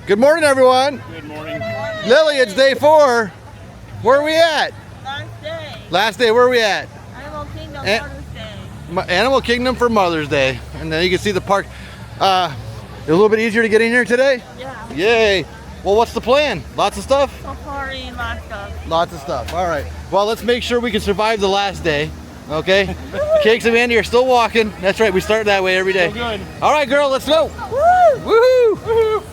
Good morning, everyone. Good morning. Lily, it's day 4. Where are we at? Last day. Last day, where are we at? Animal Kingdom Eh. Mother's Day. Animal Kingdom for Mother's Day. And then you can see the park. A little bit easier to get in here today? Yeah. Yay. Well, what's the plan? Lots of stuff? Safari, lots of stuff. Lots of stuff. All right. Well, let's make sure we can survive the last day. Okay? Cakes and Mandy are still walking. That's right. We start that way every day. Still good. All right, girl. Let's go. Woo! Woohoo!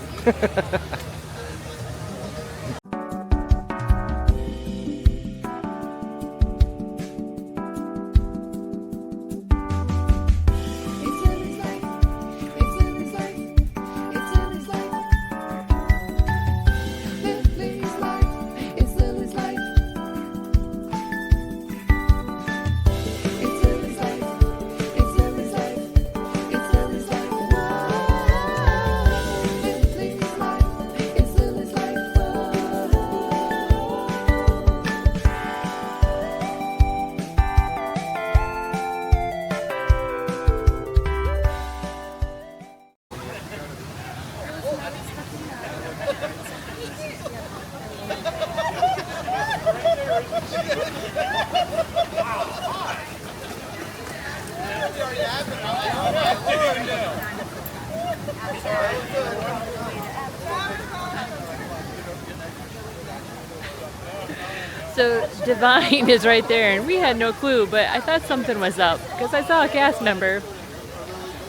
So Divine is right there, and we had no clue, but I thought something was up because I saw a cast member,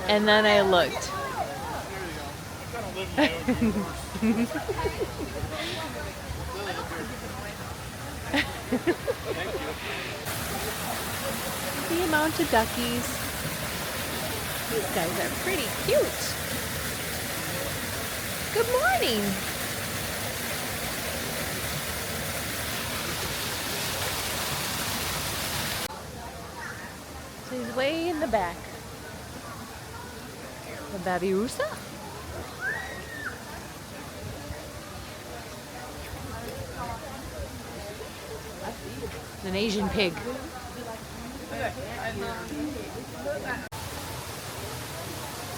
and then I looked. The amount of duckies. These guys are pretty cute. Good morning. So he's way in the back. The babirusa? An Asian pig.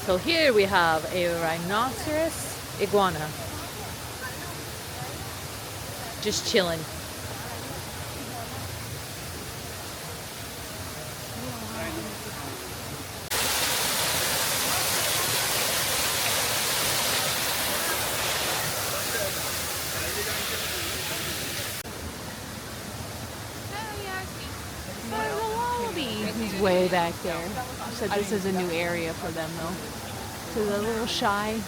So here we have a rhinoceros iguana. Just chilling. He's way back there. Said this is a new area for them though. So they're a little shy.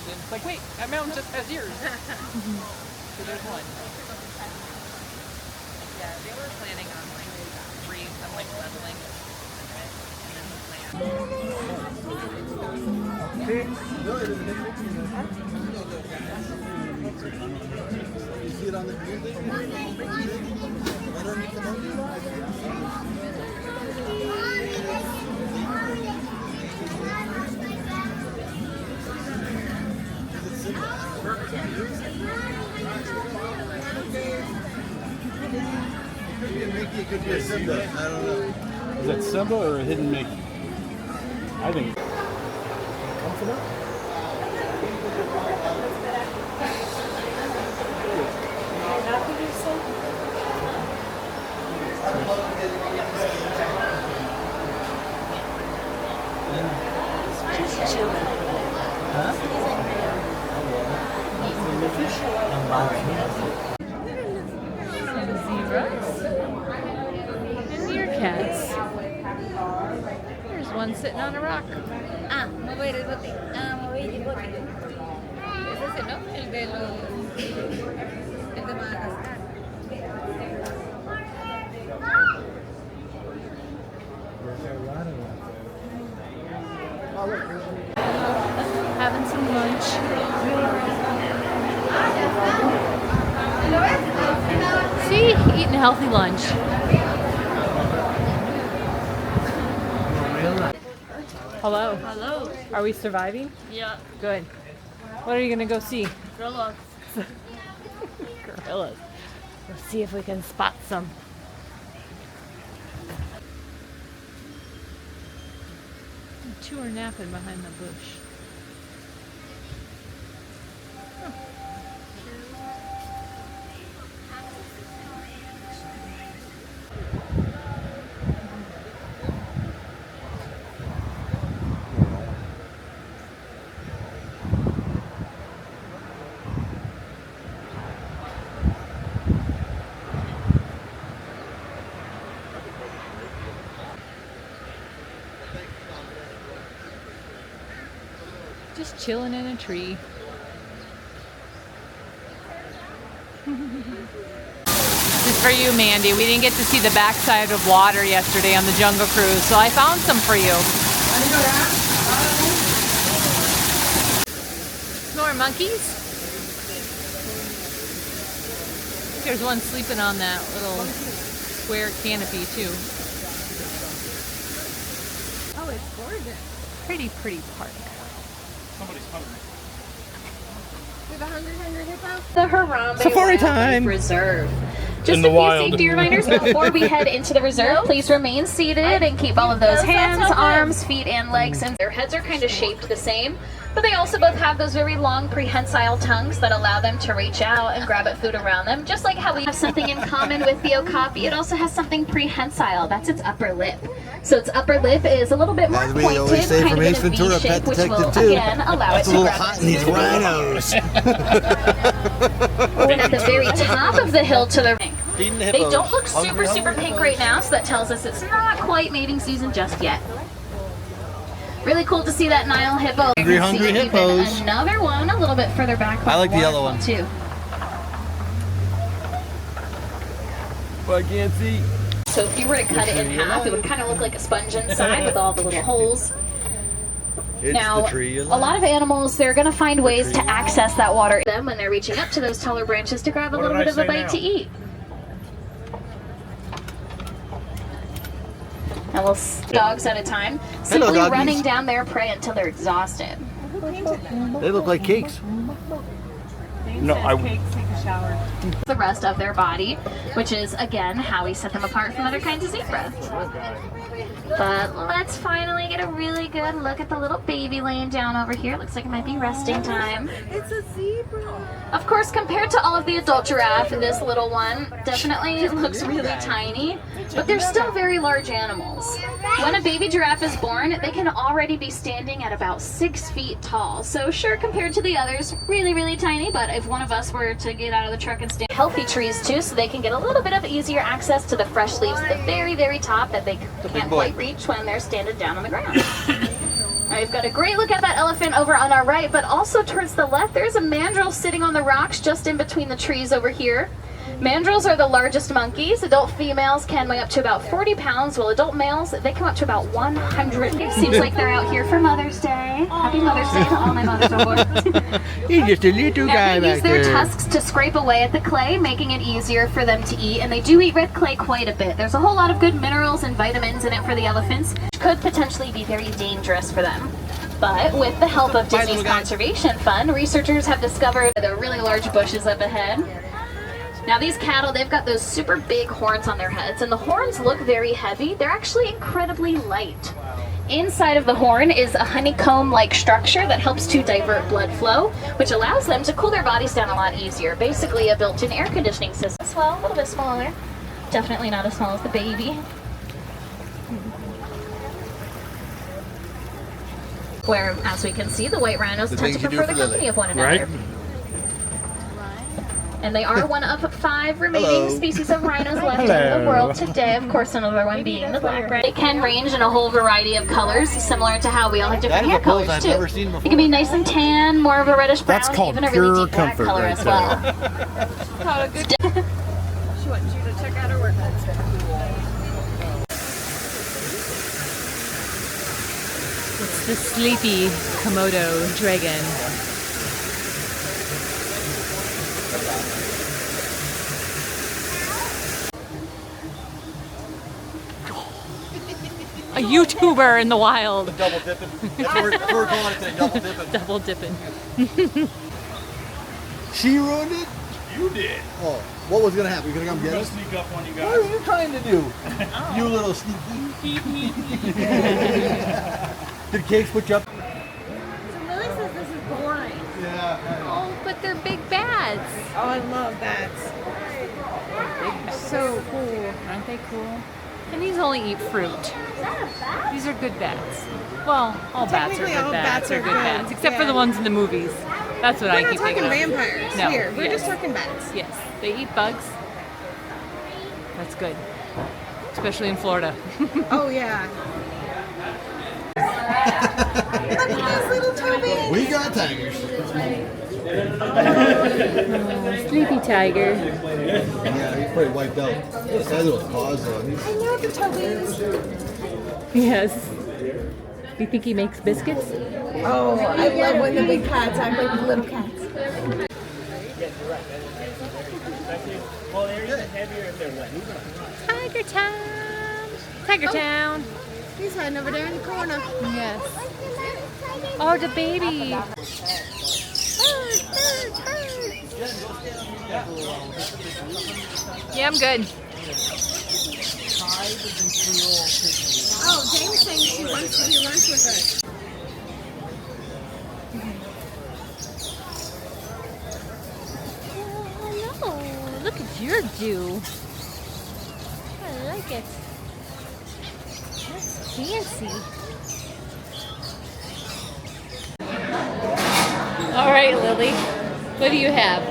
It's like, wait, that mountain just has ears. So there's one. Yeah, they were planning on like leveling You see it on the It could be a Simba. I don't know. Is that Simba or a hidden Mickey? I think. Comfortable? Zebras and meerkats. There's one sitting on a rock. Mover el bote. Mover el bote. ese es el, ¿no? El de Madagascar. Having some lunch. See, eating a healthy lunch. Hello. Hello. Are we surviving? Yeah. Good. What are you gonna go see? Gorillas. Gorillas. Let's see if we can spot some. Two are napping behind the bush. chilling in a tree. This is for you, Mandy. We didn't get to see the backside of water yesterday on the Jungle Cruise, so I found some for you. More monkeys? There's one sleeping on that little square canopy too. Oh, it's gorgeous. Pretty park. Somebody's hungry. The Harambe Safari time. Reserve. Just In the a few wild. safety reminders before we head into the reserve. Please remain seated and keep all of those hands, arms, feet, and legs. And their heads are kind of shaped the same, but they also both have those very long prehensile tongues that allow them to reach out and grab at food around them. Just like how we have something in common with the okapi, it also has something prehensile. That's its upper lip. So its upper lip is a little bit more As we pointed, always say kind from of in Ace a Ventura, V shape, Pet which Detective will 2. again allow it It's a to little grab hot at in these food. rhinos. We're at the very top of the hill to the ring. Feeding the They hippos. don't look Hungry, super hungry pink hippos. right now, so that tells us it's not quite mating season just yet. Really cool to see that Nile hippo. Hungry, You can see hungry even hippos. Another one a little bit further back. I like the yellow one. Too. I can't see. So if you were to cut it in half, it would kind of look like a sponge inside with all the little holes. It's Now, the tree a lot of animals, they're going to find ways to access that water them when they're reaching up to those taller branches to grab a little bit of a bite to eat. And we'll dogs at a time, simply doggies. running down their prey until they're exhausted. They look like cakes. No, I. The rest of their body, which is again how we set them apart from other kinds of zebra. But let's finally get a really good look at the little baby laying down over here. Looks like it might be resting time. It's a zebra. Of course, compared to all of the adult giraffe, this little one definitely looks really tiny, but they're still very large animals. When a baby giraffe is born, they can already be standing at about 6 feet tall. So sure, compared to the others, really tiny, but if one of us were to get out of the truck and stand healthy trees too, so they can get a little bit of easier access to the fresh leaves at the very top that they can't quite reach when they're standing down on the ground. Alright, we've got a great look at that elephant over on our right, but also towards the left, there's a mandrill sitting on the rocks just in between the trees over here. Mandrills are the largest monkeys. Adult females can weigh up to about 40 pounds, while adult males, they come up to about 100. It seems like they're out here for Mother's Day. Happy Mother's Day to all my mothers on board. He's just a little guy Now, they use back their there. tusks to scrape away at the clay, making it easier for them to eat, and they do eat red clay quite a bit. There's a whole lot of good minerals and vitamins in it for the elephants, which could potentially be very dangerous for them. But with the help of Disney's Conservation Fund, researchers have discovered the really large bushes up ahead. Now these cattle, they've got those super big horns on their heads, and the horns look very heavy. They're actually incredibly light. Inside of the horn is a honeycomb-like structure that helps to divert blood flow, which allows them to cool their bodies down a lot easier. Basically a built-in air conditioning system. Well, a little bit smaller. Definitely not as small as the baby. Where, as we can see, the white rhinos tend to prefer the company of one another. Right? And they are one of 5 remaining species of rhinos left in the world today. Of course, another one being the black rhino. They can range in a whole variety of colors, similar to how we all have different hair colors I've too. never seen before. It can be nice and tan, more of a reddish brown, That's called even a pure really deep black comfort color right as well. She wants you to check out her workout. It's the sleepy Komodo dragon. A YouTuber in the wild. Double dipping. That's what we're calling it today, double dipping. Double dipping. She ruined it? You did. Oh, what was gonna happen? You gonna come get Go us? sneak up on you What are guys. you trying to do? You little sneaky. Did Cakes put you up? So Lily says this is boring. Yeah. Oh, but they're big bats. Oh, I love bats. So cool. Aren't they cool? And these only eat fruit. Is that a bat? These are good bats. Well, all bats are Technically, good all bats. bats They're are good good, bats, except for yeah. the ones in the movies. That's what I We're keep not talking thinking of. vampires No, here. We're yes. just talking bats. Yes, they eat bugs. That's good, especially in Florida. Oh yeah. Little Toby. We got tigers. Sleepy tiger. Yeah, he's pretty wiped out. He has little paws on. I know the Tobies. Yes. Do you think he makes biscuits? Oh, I love when the big cats act like the little cats. Tiger Town. Tiger Town. He's hiding over there in the corner. Yes. Oh, the baby. Yeah, I'm good. Oh, James saying she wants to do lunch with us. Oh, look at your dew. I like it. That's fancy. All right, Lily. What do you have?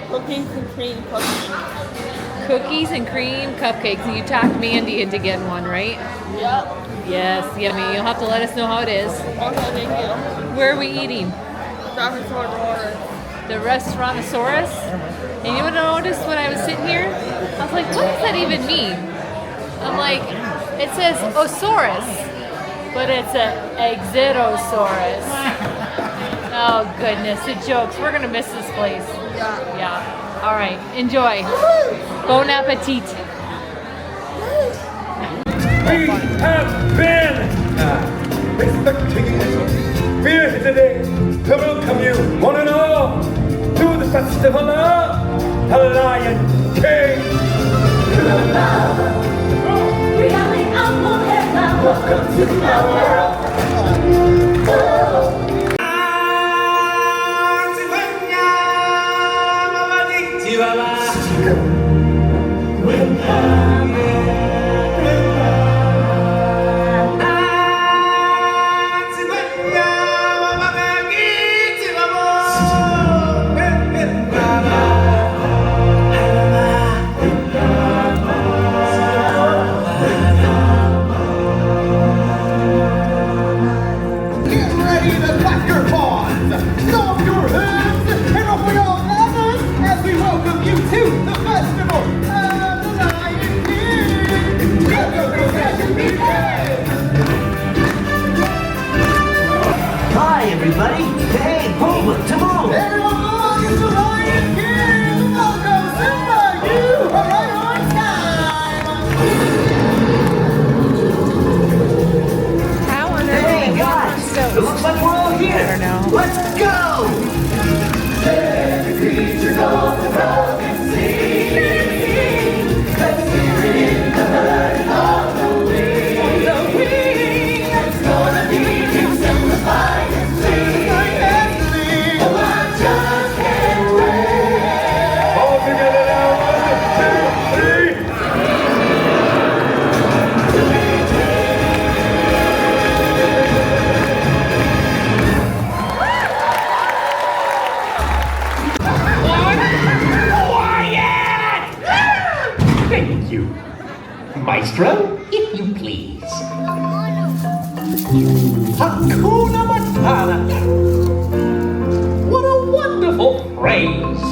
Cookies and cream cookies. Cookies and cream cupcakes. And you talked Mandy into getting one, right? Yep. Yes, yummy. You'll have to let us know how it is. Okay, thank you. Where are we eating? Dinosaur order. The Restaurantosaurus. And you would have noticed when I was sitting here, I was like, what does that even mean? I'm like, it says Osaurus, but it's a Exitosaurus. Oh goodness, the jokes. We're gonna miss this place. Yeah. All right, enjoy. Bon appetit. We have been expecting here today to welcome you one and all to the festival of the Lion King. Welcome to our world. Hi, everybody. Hey, move it, come on. Everyone belong is the Lion King. Welcome, Simba. You are right on time. How on earth Hey, guys. It looks like we're all here. I don't know. Let's go. Every creature goes to rock and sing. Let's hear it in the herd of the wing. It's gonna be exemplified and sing. Oh, I just can't wait. All together now, 1, 2, 3. Thank you. Maestro, if you please. Hakuna Matata. What a wonderful phrase.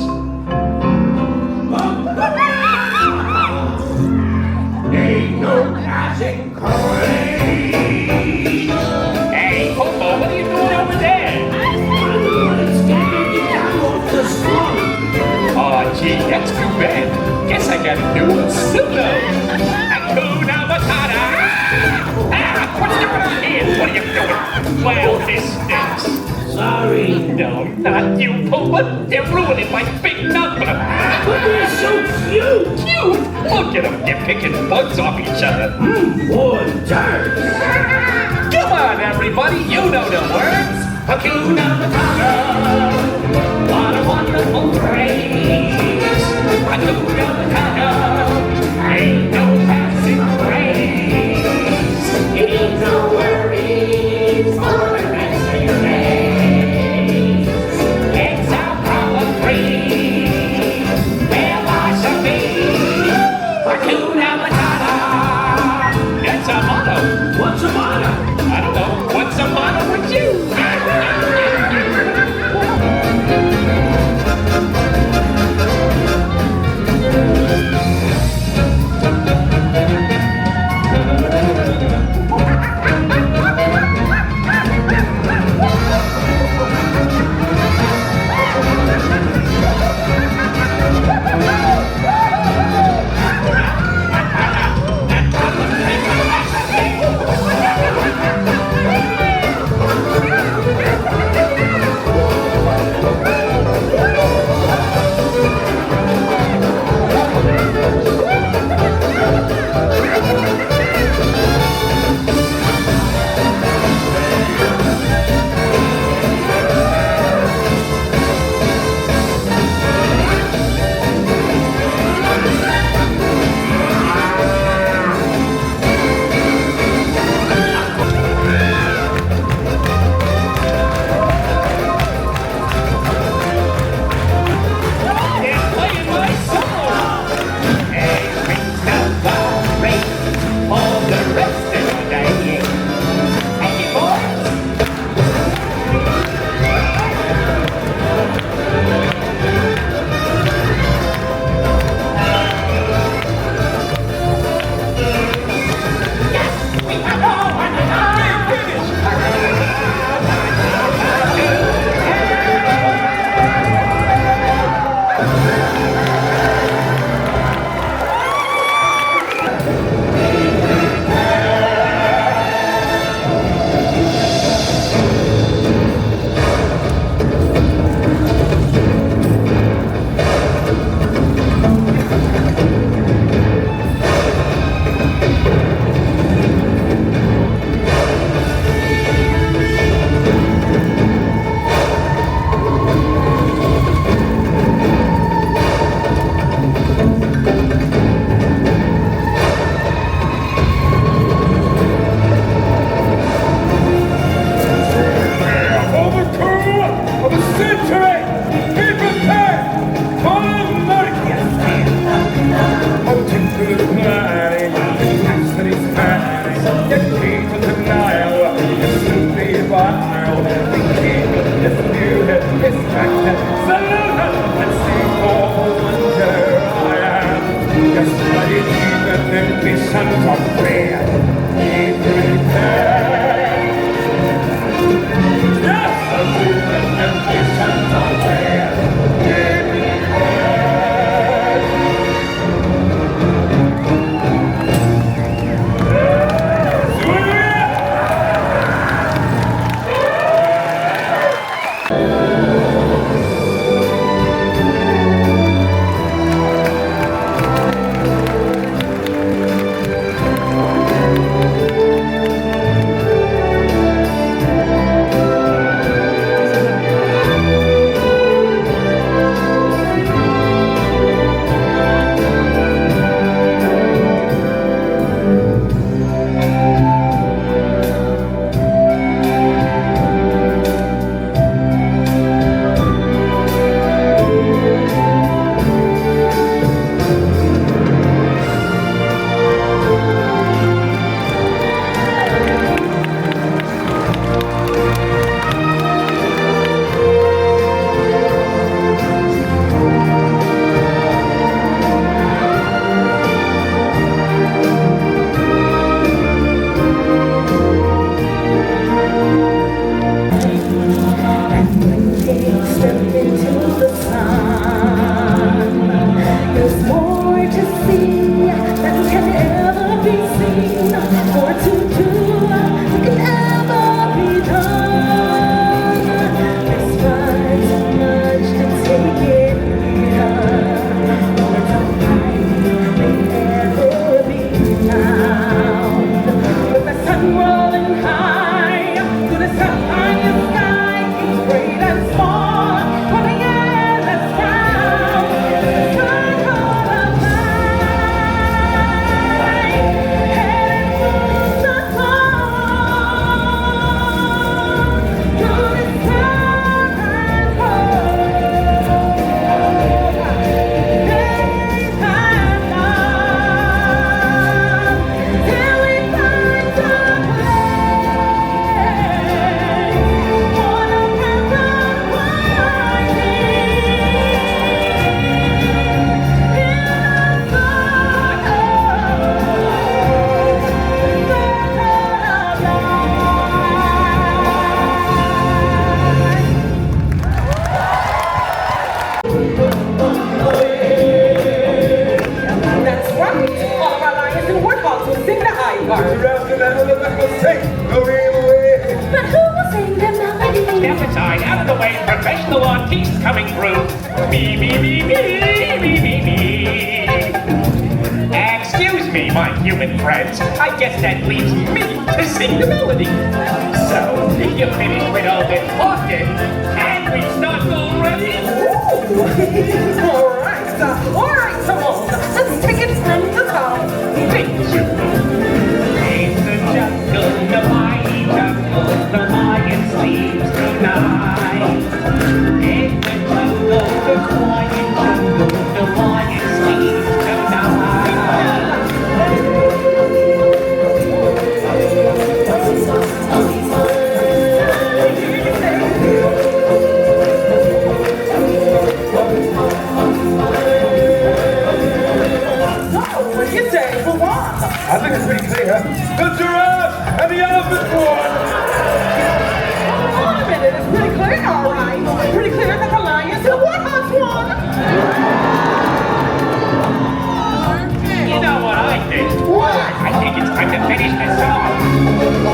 Ain't no passing craze. Hey, Popo, what are you doing over there? Oh, gee, that's too bad. Guess I gotta do it solo. Hakuna Matata. Ah, what's going on here? What are you doing? Well, this stinks. Sorry. No, not you, Puma. They're ruining my big number. But they're so cute. Cute? Look at them. They're picking bugs off each other. Boy, dirt. Come on, everybody. You know the words. Hakuna Matata. What a wonderful phrase. Hakuna Matata. Ain't no passing craze. You need no worries for the rest of your days. It's our power free philosophy. Hakuna Matata. That's our motto. What's a motto? I don't know. Salute and sing for wonder I am. Just bloody deep and empty sons of prayer. Be prepared. Yes, salute and empty sons of prayer. Be prepared. Step aside, out of the way, professional artiste coming through. Me, me, me, me, me, me, me. Excuse me, my human friends. I guess that leaves me to sing the melody. So, if you finish with all this talking, can we start already? All right, come on. Let's take it from the top. Thank you. It's the jungle, the mighty jungle, the lion sleeps tonight. In the jungle, the quiet jungle, the lion sleeps tonight. What do you say for one? I think it's pretty clear. The giraffe and the elephant won. Hold on a minute, it's pretty clear, all right. Pretty clear that the lions and the warthogs won. You know what I think? What? I think it's time to finish the song.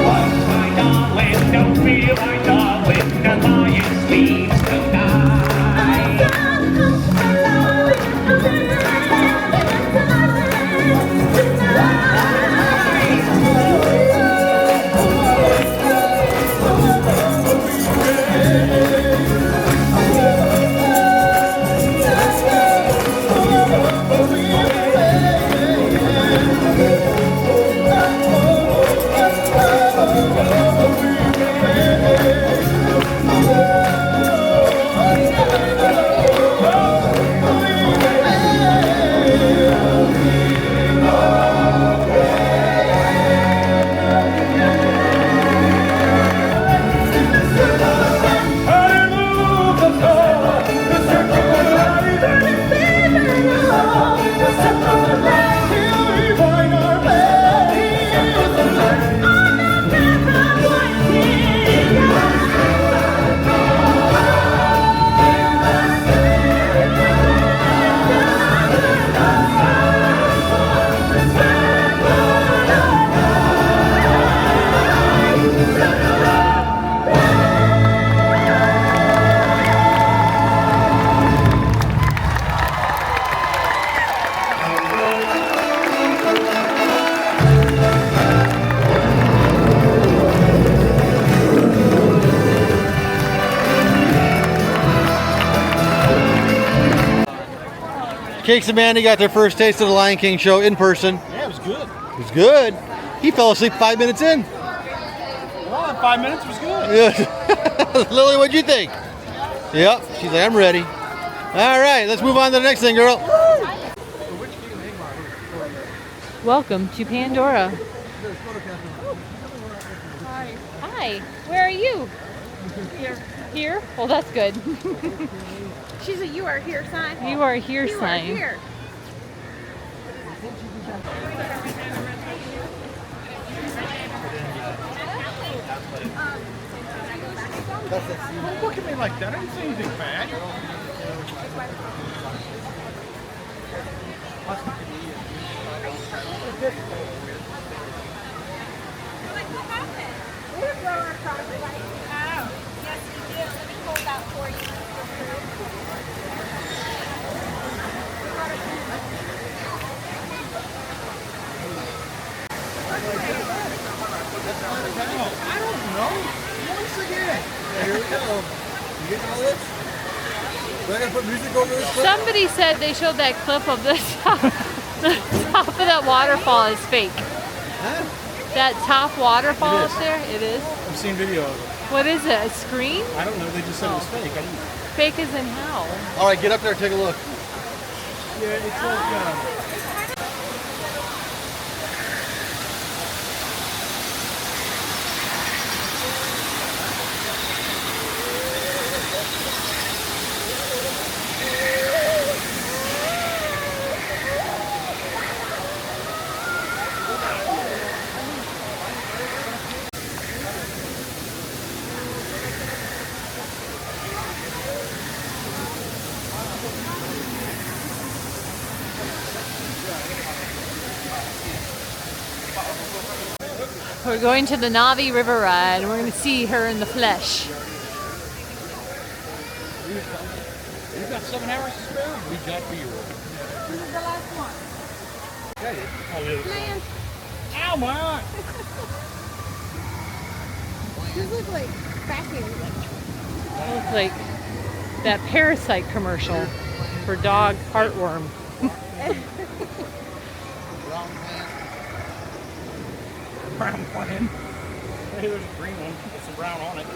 Once my darling, don't feel my darling, the lion sleeps tonight. Yeah. Cakes and Mandy got their first taste of the Lion King show in person. Yeah, it was good. It was good. He fell asleep 5 minutes in. Well, in 5 minutes was good. Yeah. Lily, what'd you think? Yep. She's like, I'm ready. All right, let's move on to the next thing, girl. Welcome to Pandora. Hi. Where are you? Here. Here? Well, that's good. She's a you are here sign. You are here You are sign. here. Don't look at me like that. I didn't say anything bad. I don't know. Once again. Here we go. You getting all this? We're gonna put music over this clip? Somebody said they showed that clip of the top of that waterfall is fake. Huh? That top waterfall It up is. there, it is. I've seen video of it. What is it? A screen? I don't know. They just said it was fake. I didn't. Fake as in how? All right, get up there and take a look. Yeah, it's like. We're going to the Navi River ride and we're going to see her in the flesh. We've got 7 hours to spare. We got B-roll. This is the last one. Land. Ow, my eye! These look like vacuums. It looks like that Parasite commercial for dog heartworm. Brown plan. Hey, there's a green one with some brown on it.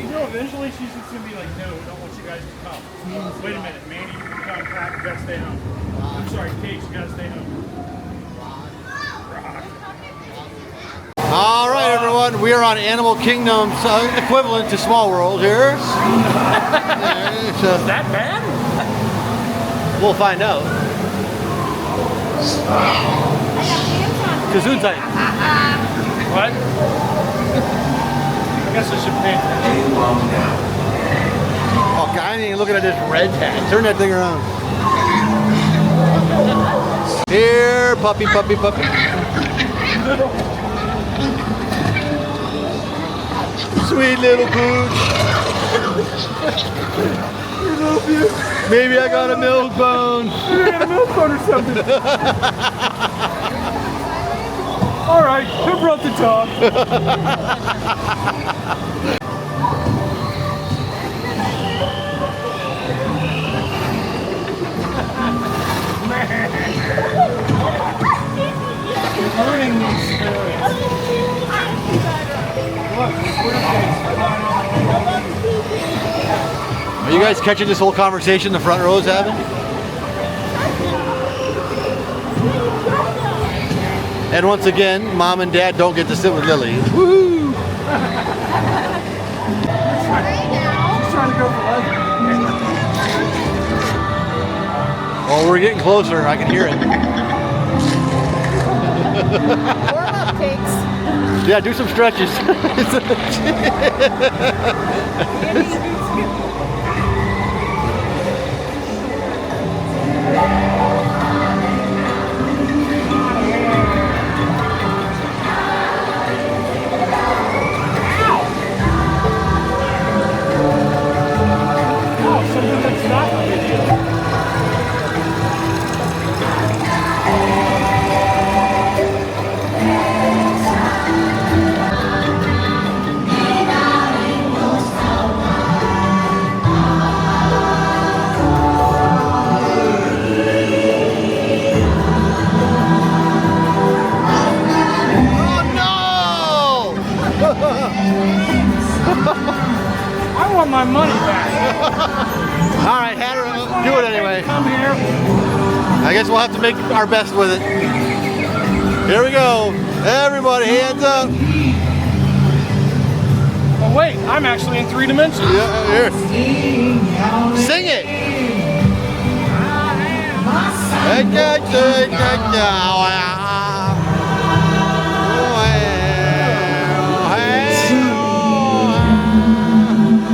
You know, eventually she's just gonna be like, no, we don't want you guys to come. Wait a minute, Mandy, you can come back, you gotta stay home. I'm sorry, Cakes, you gotta stay home. All right, everyone, we are on Animal Kingdom's equivalent to Small World here. So, That bad? we'll find out. Gesundheit. What? I guess I should pay attention. Oh, God, I ain't looking at this red tag. Turn that thing around. Here, puppy, puppy, puppy. Sweet little pooch. Maybe I got a milk bone. You got a milk bone or something. All right, who brought the dog? Learning these spirits. Are you guys catching this whole conversation the front row is having? And once again, Mom and Dad don't get to sit with Lily. Woo! Just trying to go for life. Oh, we're getting closer. I can hear it. Warm up cakes. Yeah, do some stretches. Something that's not a video. want my money back. All right, Hatter, do it anyway. Come here. I guess we'll have to make our best with it. Here we go. Everybody, hands up. Oh wait, I'm actually in 3 dimensions. Yeah, here. Sing it.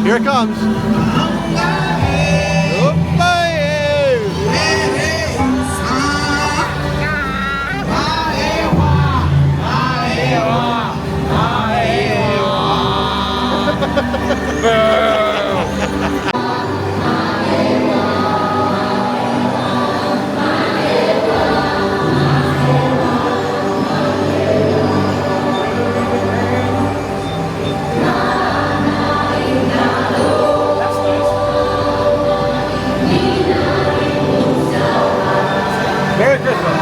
Here it comes. Merry Christmas.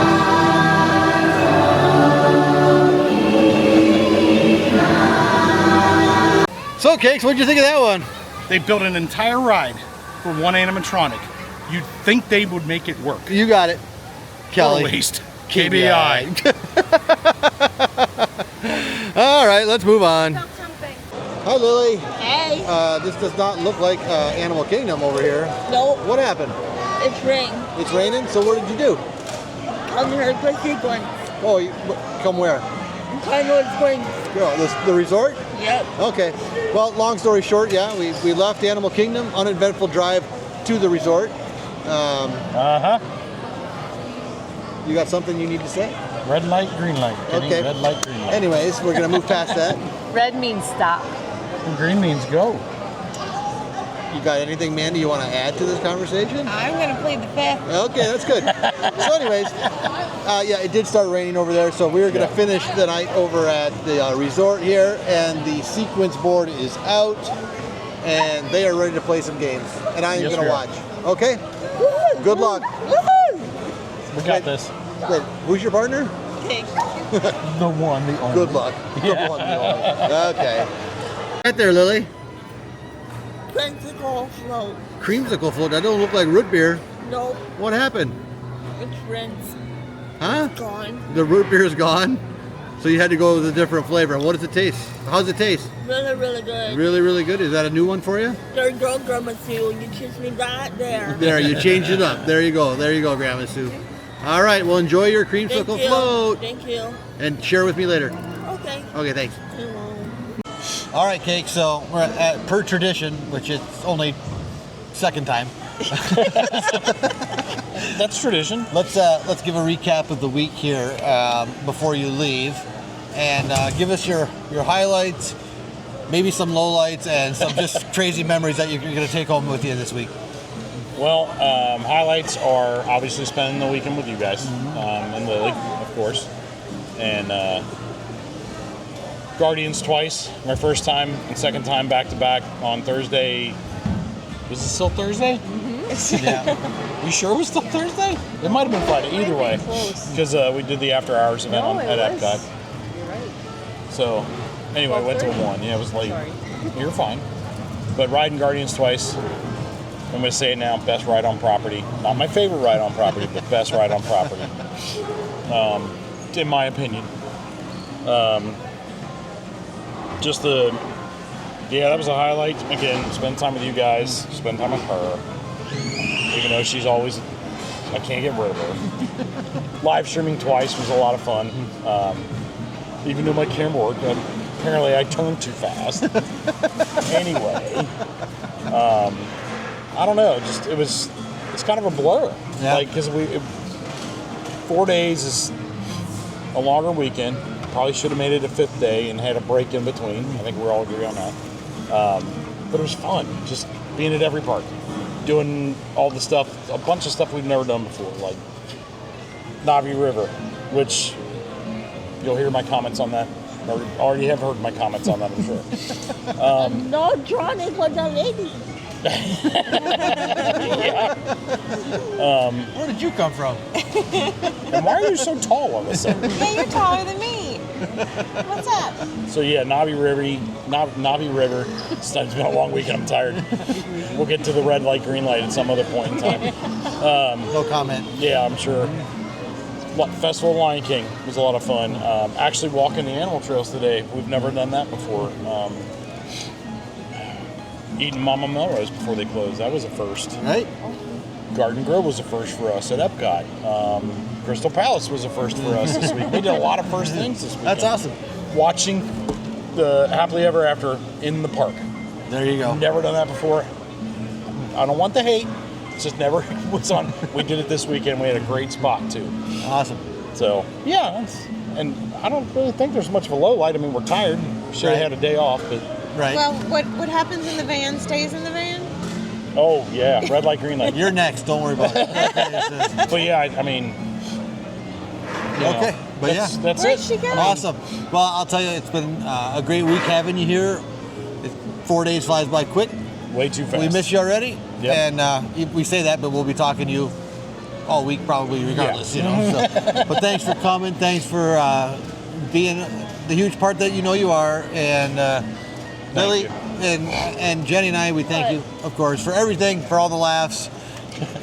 So, Cakes, what'd you think of that one? They built an entire ride for one animatronic. You'd think they would make it work. You got it, Kelly. Or waste. KBI. All right, let's move on. Hi, Lily. Hey. This does not look like Animal Kingdom over here. Nope. What happened? It's rain. It's raining, so what did you do? Come here for sequence. Oh, you come where? Coronado Springs. Girl, the resort? Yep. Okay. Well, long story short, yeah, we left Animal Kingdom, uneventful drive to the resort. You got something you need to say? Red light, green light. Okay. Red light, green light. Anyways, we're gonna move past that. Red means stop. And green means go. You got anything, Mandy, you want to add to this conversation? I'm going to plead the fifth. Okay, that's good. So anyways, yeah, it did start raining over there, so we were going to finish the night over at the resort here, and the sequence board is out, and they are ready to play some games, and I am going to watch. Okay? Good luck. We got this. Wait, who's your partner? Pig. The one, the only. Good luck. The one, the only. Okay. Right there, Lily. Creamsicle float. Creamsicle float. That don't look like root beer. Nope. What happened? It's rinse. Huh? Gone. The root beer is gone? So you had to go with a different flavor. What does it taste? How's it taste? Really, really good. Really, really good. Is that a new one for you? There you go, Grandma Sue. You kiss me right there. There, you changed it up. There you go. There you go, Grandma Sue. All right, well, enjoy your creamsicle Thank you. float. Thank you. And share with me later. Okay. Okay, thanks. Hello. All right, Cake, so we're at, per tradition, which it's only second time. That's tradition. Let's give a recap of the week here before you leave, and give us your highlights, maybe some lowlights, and some just crazy memories that you're going to take home with you this week. Well, highlights are obviously spending the weekend with you guys, and Lily, of course, and Guardians twice. My first time and second time back to back on Thursday. Was it still Thursday? Mm-hmm. Yeah. You sure it was still Thursday? It might have been Friday. Either way, because we did the after hours event at Epcot. You're right. So, anyway, went to one. Yeah, it was late. Sorry. You're fine. But riding Guardians twice. I'm going to say it now, best ride on property. Not my favorite ride on property, but best ride on property. In my opinion. That was a highlight. Again, spend time with you guys, spend time with her. Even though she's always, I can't get rid of her. Live streaming twice was a lot of fun. Even though my camera worked, apparently I turned too fast. Anyway. I don't know. It's kind of a blur. Yeah. Like, because 4 days is a longer weekend. Probably should have made it a 5th day and had a break in between. I think we're all agree on that. But it was fun. Just being at every park, doing all the stuff, a bunch of stuff we've never done before, like Navi River, which you'll hear my comments on that. Or already have heard my comments on that, I'm sure. No, John is with a lady. Yeah. Where did you come from? And why are you so tall all of a sudden? Yeah, you're taller than me. What's up? So yeah, Knobby River. It's been a long weekend. I'm tired. We'll get to the red light, green light at some other point in time. No comment. Yeah, I'm sure. Festival of Lion King was a lot of fun. Actually walking the animal trails today. We've never done that before. Eating Mama Melrose before they closed. That was a first. Right. Garden Grove was a first for us at Epcot. Crystal Palace was a first for us this week. We did a lot of first things this week. That's awesome. Watching the Happily Ever After in the park. There you go. Never done that before. I don't want the hate. It's just never was on. We did it this weekend. We had a great spot too. Awesome. So yeah, and I don't really think there's much of a low light. I mean, we're tired. Should have had a day off, but right. Well, what happens in the van stays in the van. Oh yeah, red light, green light. You're next. Don't worry about it. But yeah, I mean. Okay, but yeah, that's Where'd it. she go? Awesome. Well, I'll tell you, it's been a great week having you here. 4 days flies by quick. Way too fast. We miss you already. Yep. And we say that, but we'll be talking to you all week probably regardless, you know. So, but thanks for coming. Thanks for being the huge part that you know you are. And Lily and Jenny and I, we thank you, of course, for everything, for all the laughs,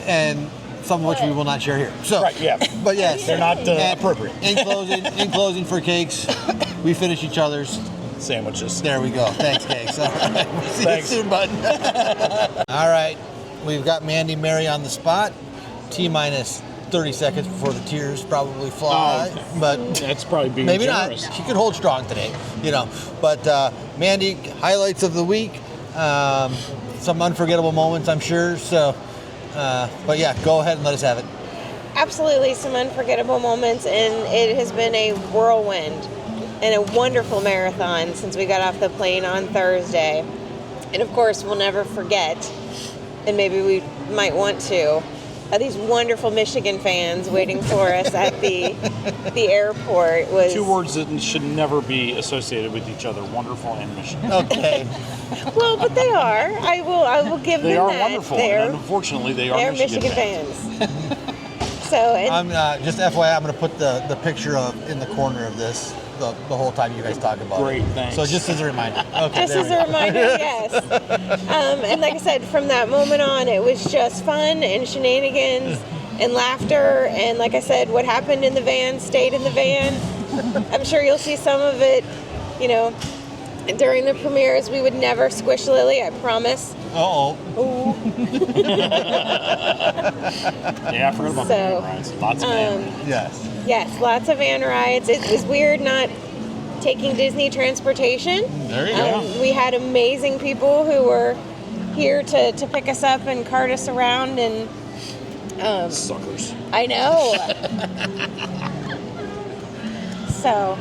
and some of which we will not share here. So, right, yeah. But yes, they're not appropriate. In closing for Cakes, we finish each other's sandwiches. There we go. Thanks, Cakes. All right. We'll see Thanks. you soon, bud. All right. We've got Mandy Mary on the spot. T-minus 30 seconds before the tears probably fly. But that's probably being maybe generous. not. She could hold strong today, you know. But Mandy, highlights of the week. Some unforgettable moments, I'm sure. So, but yeah, go ahead and let us have it. Absolutely, some unforgettable moments, and it has been a whirlwind and a wonderful marathon since we got off the plane on Thursday. And of course, we'll never forget, and maybe we might want to, these wonderful Michigan fans waiting for us at the airport. Was two words that should never be associated with each other: wonderful and Michigan. Okay. Well, but they are. I will give they them are that. wonderful, They're, and unfortunately, they are they're Michigan fans. So, I'm just FYI, I'm going to put the picture in the corner of this the whole time you guys talk about Great, it. thanks. So just as a reminder. Okay, just as a reminder, yes. And like I said, from that moment on, it was just fun and shenanigans and laughter. And like I said, what happened in the van stayed in the van. I'm sure you'll see some of it, you know, during the premieres. We would never squish Lily, I promise. Uh-oh. Yeah, I forgot about the van rides. Lots of van. Yes. Yes, lots of van rides. It was weird not taking Disney transportation. There you go. We had amazing people who were here to pick us up and cart us around, and Suckers. I know. So,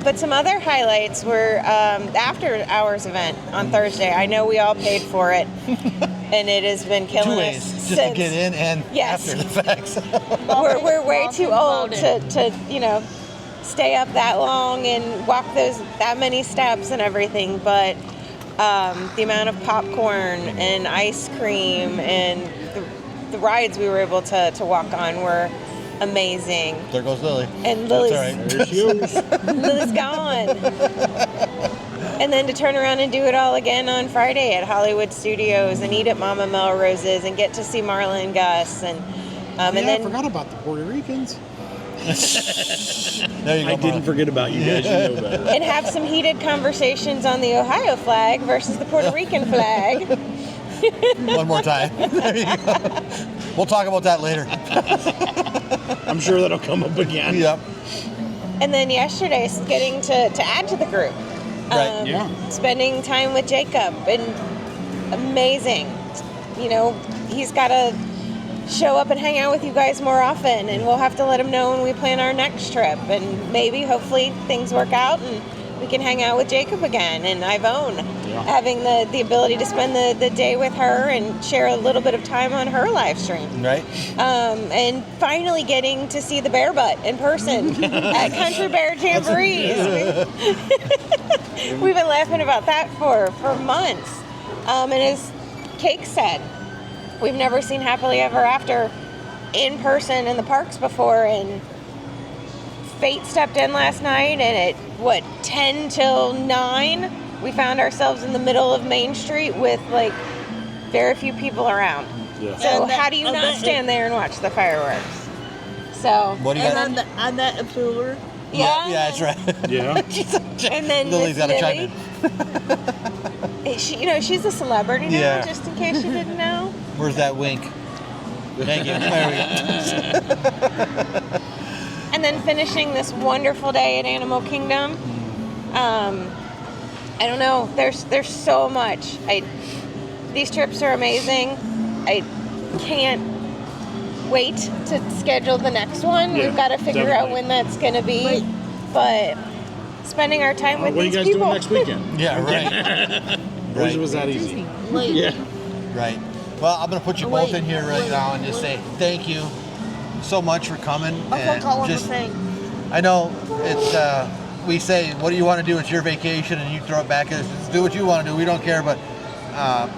but some other highlights were the after hours event on Thursday. I know we all paid for it, and it has been killing 2 us ways, since. just to get in and Yes. after the facts. We're way too old to you know, stay up that long and walk that many steps and everything. But the amount of popcorn and ice cream and the rides we were able to walk on were amazing. There goes Lily. And Lily's, That's all right. Lily's gone. And then to turn around and do it all again on Friday at Hollywood Studios and eat at Mama Melrose's and get to see Marla and Gus and And then I forgot about the Puerto Ricans. There you go, I didn't Marla. forget about you guys. You know better. and have some heated conversations on the Ohio flag versus the Puerto Rican flag. One more time. There you go. We'll talk about that later. I'm sure that'll come up again. Yep. And then yesterday, getting to add to the group. Right. Yeah. Spending time with Jacob, and amazing. You know, he's got to show up and hang out with you guys more often, and we'll have to let him know when we plan our next trip. And maybe, hopefully, things work out and we can hang out with Jacob again. And Ivone, having the ability to spend the day with her and share a little bit of time on her live stream. Right. And finally getting to see the bear butt in person at Country Bear Jamborees. We've been laughing about that for months. And as Cake said, we've never seen Happily Ever After in person in the parks before, and fate stepped in last night, and at 10 till 9, we found ourselves in the middle of Main Street with like very few people around. Yeah. So how do you not stand there and watch the fireworks? So What do you got? On that approver. yeah, Yeah, that's right. Yeah. And then Lily's Miss got to chime Lily, in. she, she's a celebrity now, Yeah. just in case you didn't know. Where's that wink? Thank you. There we go. And then finishing this wonderful day at Animal Kingdom. I don't know. There's so much. These trips are amazing. I can't wait to schedule the next one. Yeah, We've got to figure out definitely. when that's going to be. But spending our time with What are you these guys people. doing next weekend? Yeah, right. Right. Was that easy? Wait. Yeah. Right. Well, I'm going to put you both in here right now and just say thank you so much for coming. I forgot one more just, thing. I know it's, we say, what do you want to do? It's your vacation, and you throw it back at us. Just do what you want to do. We don't care, but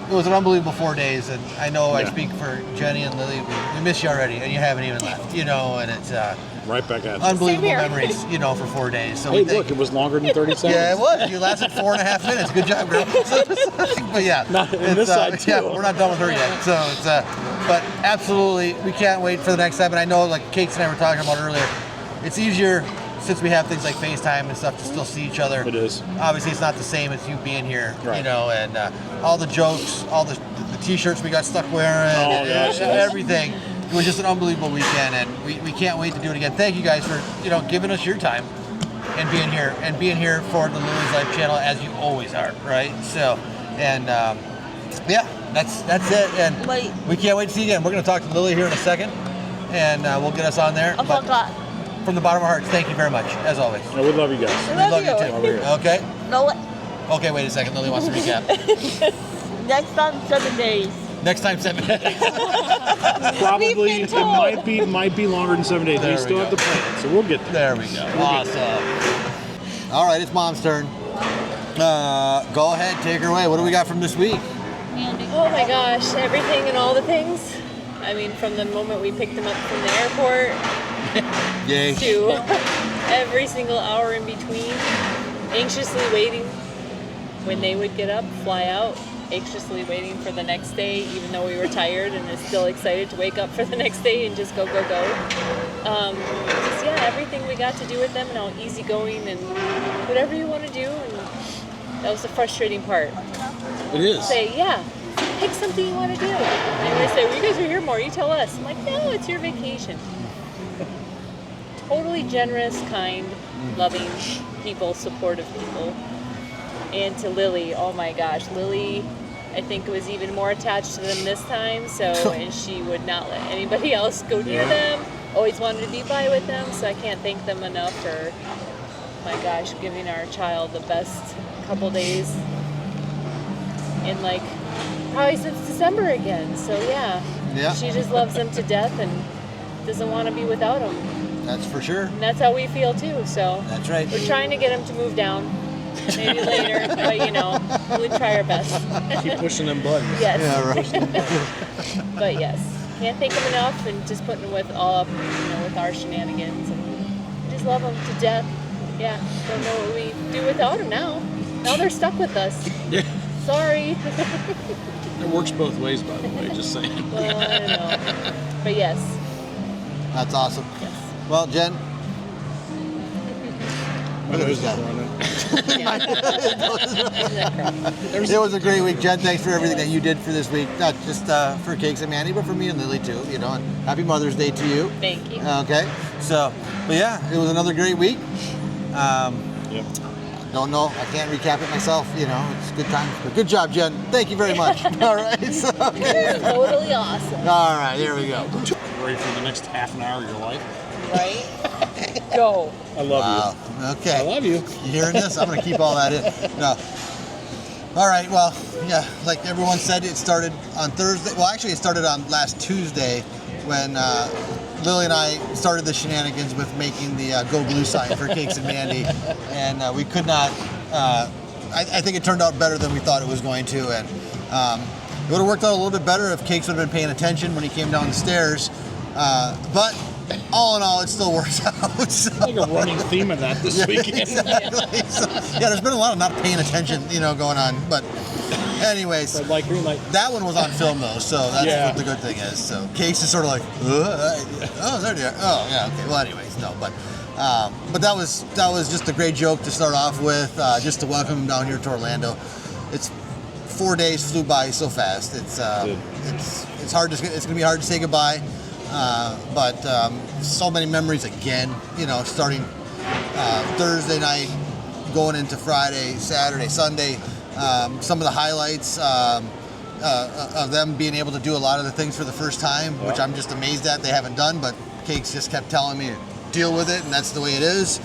it was an unbelievable 4 days, and I know I speak for Jenny and Lily. We miss you already, and you haven't even left, and it's Right back at you. unbelievable Same here. memories, for 4 days. So Hey, we thank look, it was longer than 30 seconds. Yeah, it was. You lasted 4.5 minutes. Good job, girl. But yeah, Not in this side, too. Yeah, we're not done with her yet. So it's, but absolutely, we can't wait for the next time. And I know, like Kate and I were talking about earlier, it's easier since we have things like FaceTime and stuff to still see each other. It is. Obviously, it's not the same as you being here, Right. and all the jokes, all the T-shirts we got stuck wearing, Oh, gosh, yes. everything. It was just an unbelievable weekend, and we can't wait to do it again. Thank you guys for giving us your time and being here for the Lily's Life channel as you always are, right? So, and yeah, that's it. And Wait. we can't wait to see you again. We're going to talk to Lily here in a second, and we'll get us on there. I But forgot. from the bottom of our hearts, thank you very much, as always. No, we love you guys. We love you Over here. too. Okay. No, what? Okay. Wait a second. Lily wants to recap. Next time, 7 days. Next time, 7 days. Probably it might be longer than 7 days. There We we still go. have to plan, so we'll get there. There we go. Awesome. All right, it's Mom's turn. Go ahead, take her away. What do we got from this week? Oh my gosh, everything and all the things. I mean, from the moment we picked them up from the airport Yay. to every single hour in between, anxiously waiting when they would get up, fly out, anxiously waiting for the next day, even though we were tired and are still excited to wake up for the next day and just go. Just, yeah, everything we got to do with them and how easygoing and whatever you want to do. And that was the frustrating part. It is. Say, yeah, pick something you want to do. And they say, well, you guys are here more, you tell us. I'm like, no, it's your vacation. Totally generous, kind, loving people, supportive people. And to Lily, oh my gosh, Lily, I think was even more attached to them this time, and she would not let anybody else go near them, always wanted to be by with them, so I can't thank them enough for, my gosh, giving our child the best couple days in probably since December again, so Yeah. she just loves them to death and doesn't want to be without them, That's for sure. and that's how we feel too, so That's right. we're trying to get them to move down. Maybe later, but we'll try our best. Keep pushing them buttons. Yes. Yeah, right. But yes, can't thank them enough, and just putting with all up, with our shenanigans, and we just love them to death. Yeah, don't know what we do without them now. Now they're stuck with us. Yeah. Sorry. It works both ways, by the way, just saying. Well, I don't know. But yes. That's awesome. Yes. Well, Jen. My nose is running. It was a great week, Jen. Thanks for everything that you did for this week. Not just for Cakes and Mandy, but for me and Lily too. And happy Mother's Day to you. Thank you. Okay. So, but yeah, it was another great week. Yep. Don't know. I can't recap it myself. It's a good time. But good job, Jen. Thank you very much. All right. So, okay. Totally awesome. All right. Here we go. Ready for the next half an hour of your life? Right? Go. I love Wow. Okay. you. I love you. You hearing this? I'm going to keep all that in. No. All right. Well, yeah, like everyone said, it started on Thursday. Well, actually, it started on last Tuesday when Lily and I started the shenanigans with making the Go Blue sign for Cakes and Mandy. And we could not, I think it turned out better than we thought it was going to. And it would have worked out a little bit better if Cakes would have been paying attention when he came down the stairs. But all in all, it still works out. So. Like a running theme of that this weekend. Exactly. So, yeah, there's been a lot of not paying attention, going on. But anyways, Red light, green light. that one was on film though, so that's what the good thing is. So Case is sort of like, oh, there you are. Oh, yeah, okay. Well, anyways, no, but that was just a great joke to start off with, just to welcome him down here to Orlando. It's 4 days flew by so fast. It's hard to it's gonna be hard to say goodbye, but so many memories again. Starting Thursday night, going into Friday, Saturday, Sunday. Some of the highlights of them being able to do a lot of the things for the first time, which I'm just amazed at they haven't done. But Cakes just kept telling me to deal with it, and that's the way it is.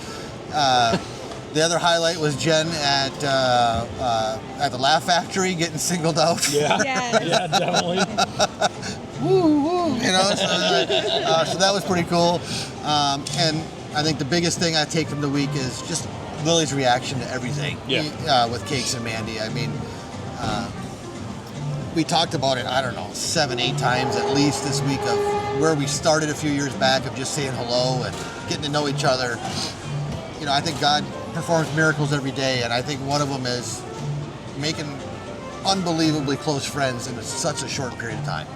The other highlight was Jen at the Laugh Factory getting singled out. Yeah, Yes. yeah, definitely. Woo, woo. So that was pretty cool. And I think the biggest thing I take from the week is just Lily's reaction to everything. Yeah. With Cakes and Mandy. I mean, we talked about it, I don't know, 7-8 times at least this week of where we started a few years back of just saying hello and getting to know each other. I think God performs miracles every day, and I think one of them is making unbelievably close friends in such a short period of time.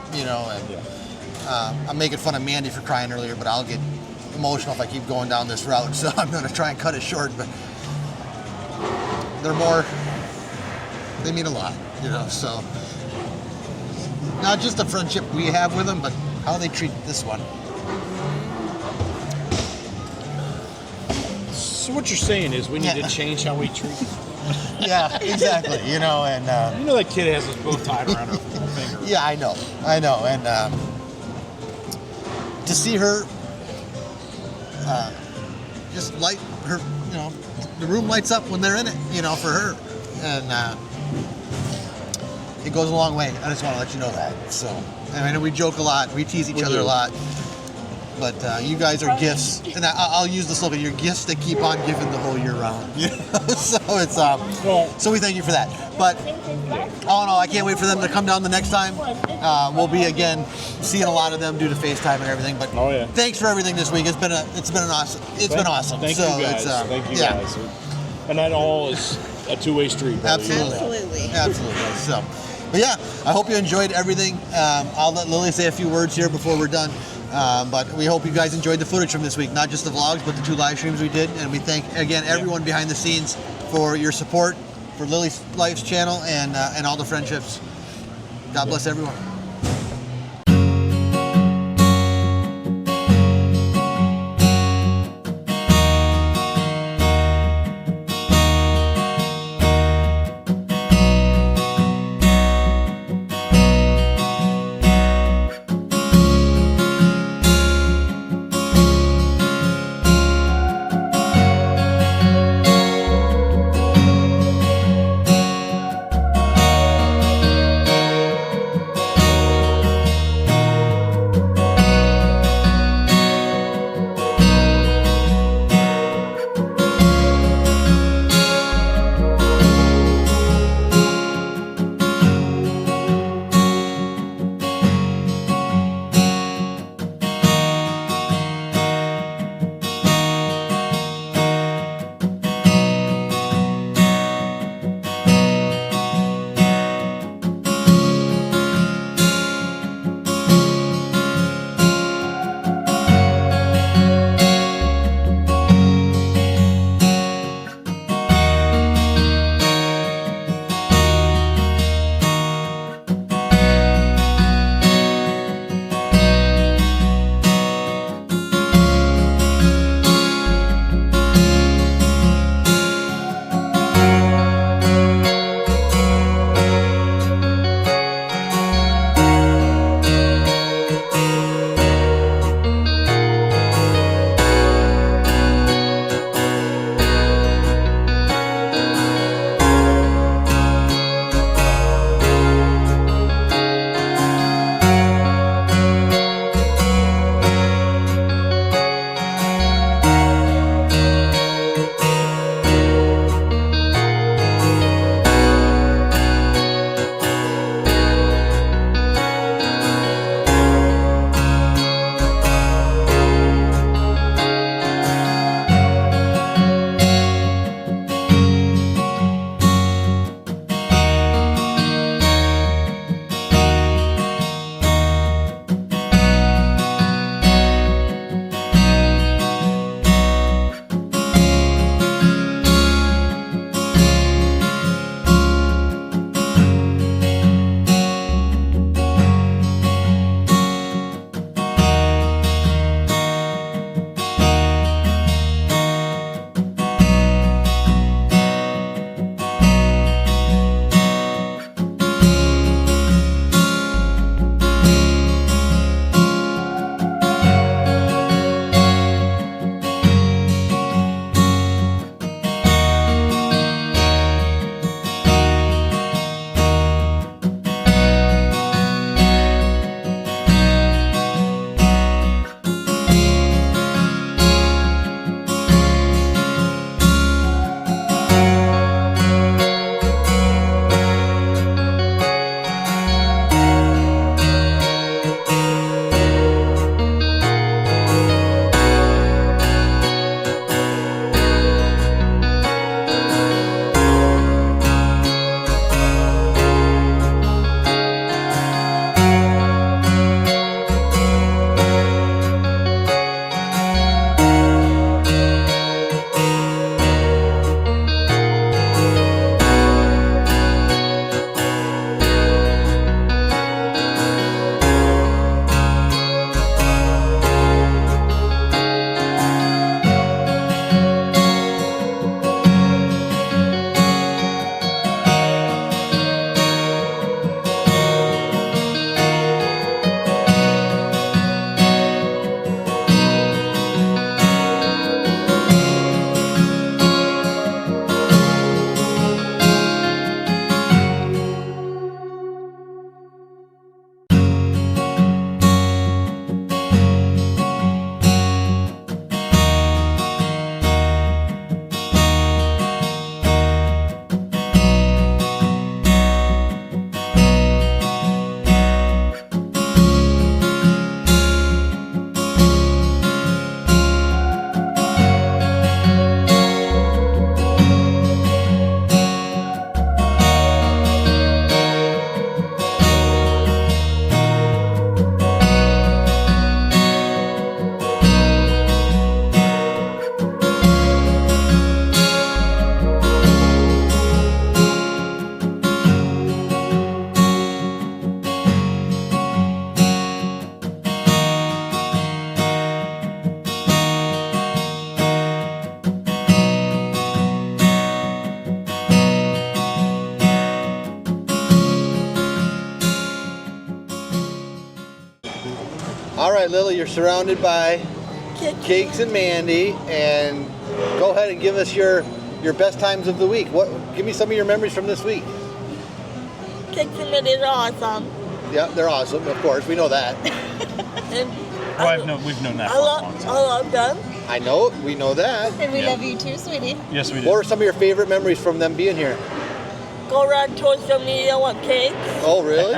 I'm making fun of Mandy for crying earlier, but I'll get emotional if I keep going down this route, so I'm going to try and cut it short. But they mean a lot, so not just the friendship we have with them, but how they treat this one. So what you're saying is we need to change how we treat. Yeah, exactly. And that kid has his bow tied around her finger. Yeah, I know, and to see her just light her, the room lights up when they're in it, for her, and it goes a long way. I just want to let you know that. So, we joke a lot, we tease each other a lot. But you guys are gifts, and I'll use the slogan: "You're gifts that keep on giving the whole year round." So it's so we thank you for that. But all in all, I can't wait for them to come down the next time. We'll be again seeing a lot of them due to FaceTime and everything. But thanks for everything this week. It's been awesome. Been awesome. Thank so you guys. Thank you guys. And that all is a two-way street. Absolutely. So, but yeah, I hope you enjoyed everything. I'll let Lily say a few words here before we're done. But we hope you guys enjoyed the footage from this week, not just the vlogs, but the 2 live streams we did. And we thank, again, everyone behind the scenes for your support, for Lily's Life's channel, and all the friendships. God bless everyone. All right, Lily, you're surrounded by Cakes and Mandy, and go ahead and give us your best times of the week. Give me some of your memories from this week. Cakes and Mandy are awesome. Yeah, they're awesome, of course. We know that. And We've known that I for a long time. love them. I know, we know that. And we love you too, sweetie. Yes, we What do. are some of your favorite memories from them being here? Go around social media with cakes. Oh, really?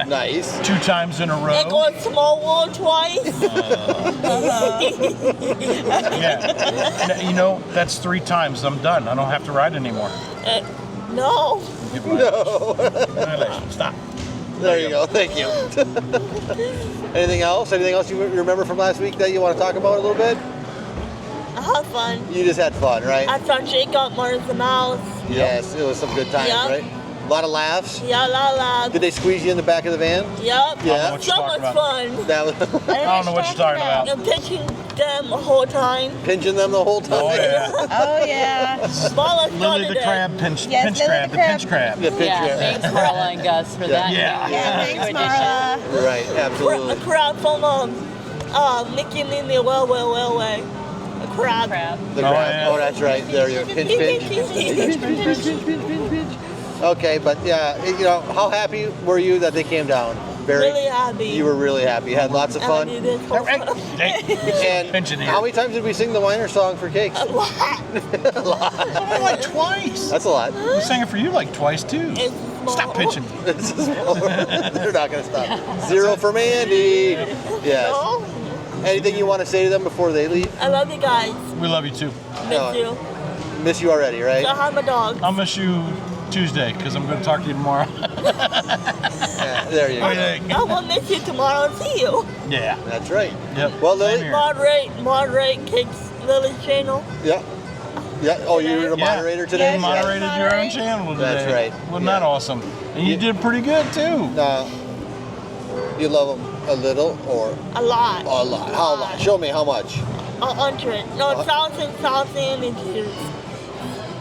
Nice. 2 times in a row. And go to Small World twice. Yeah. You know, that's 3 times. I'm done. I don't have to ride anymore. No. No. Violation. Stop. There you go. Thank you. Anything else? Anything else you remember from last week that you want to talk about a little bit? I had fun. You just had fun, right? I saw Jacob, Mars the Mouse. Yes, it was some good times, Yep. right? A lot of laughs. Yeah, la la. Did they squeeze you in the back of the van? Yep. Yeah. what So you're much talking fun. That was I don't know what you're talking about. I'm pitching them the whole time. pinching them the whole time. Oh, yeah. Oh, yeah. Mala Lily started the it. crab, pinch Yes, crab, Lily the the crab. pinch crab. The picture. Thanks, Marla and Gus, for that. Yeah. Yeah, new thanks, addition. Marla. Right, A absolutely. crowd from Mickey and Minnie Railway. A crowd. Crab. The Oh, crab. yeah. Oh, that's right. There you go. Pinch, pinch. Okay, but yeah, you know, how happy were you that they came down? Very. Really happy. You were really happy. You had lots of And I fun. did this whole Hey, And pinching here. how many times did we sing the Weiner song for Cakes? a lot. A lot. Oh, like twice. That's a lot. We sang it for you like twice too. It's small. Stop pinching. This is- They're not going to stop. 0 for Mandy. Yes. No, Anything you want to say to them before they leave? I love you guys. We love you too. Miss you. Miss you already, right? So hi, my dog. I'll miss you Tuesday because I'm going to talk to you tomorrow. Yeah, there you What go. do you think? I will miss you tomorrow and see you. Yeah. That's right. Yep. Well, Same Lily. here. Moderate Cakes Lily's channel. Yeah. Yeah. Oh, you were the Yeah. moderator today? You moderated your own channel today. That's right. Wasn't Yeah. that awesome? And you did pretty good too. You love them a little or A lot. a lot? How much? Show me how much. 100. No, 1,000 images.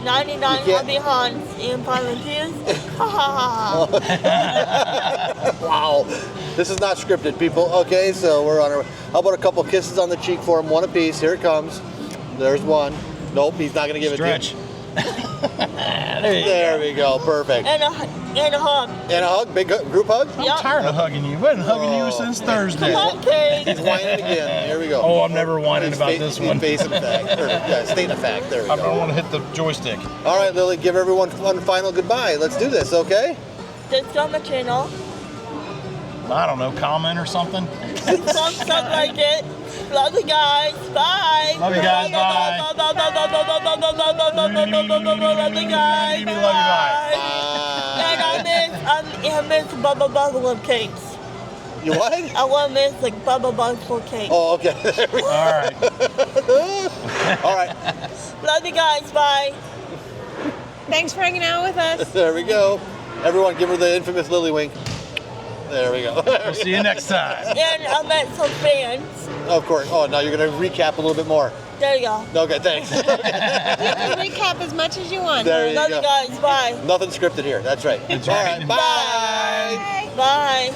99 You can't- happy hands and volunteers. Ha ha ha. Wow. This is not scripted, people. Okay, so we're on our. How about a couple kisses on the cheek for him? One apiece. Here it comes. There's one. Nope, he's not going to give Stretch. it to you. There we go. Perfect. And a hug. And a hug, big group hug. I'm Yep. tired of hugging you. I've been hugging you since Thursday. Come on, Cake. He's whining again. Here we go. Oh, I'm never whining He's about fa- this he's one. Facing fact. Or, yeah, statement fact. There we I don't go. want to hit the joystick. All right, Lily, give everyone one final goodbye. Let's do this, okay? Just on the channel. I don't know, comment or something. Something like it. Love you guys. Bye. Love you guys. Bye. Love you guys. Love you. Bye. And I miss Bubba Bubble Cakes. You what? I want to miss like Bubba Bubble Cakes. Oh, okay. There we go. All right. All right. Love you guys. Bye. Thanks for hanging out with us. There we go. Everyone, give her the infamous Lily wink. There we go. We'll see you next time. And I met some fans. Of course. Oh, now you're going to recap a little bit more. There you go. Okay, thanks. You can recap as much as you want. There you Love go. you guys. Bye. Nothing scripted here. That's right. That's All right. right. Bye. Bye.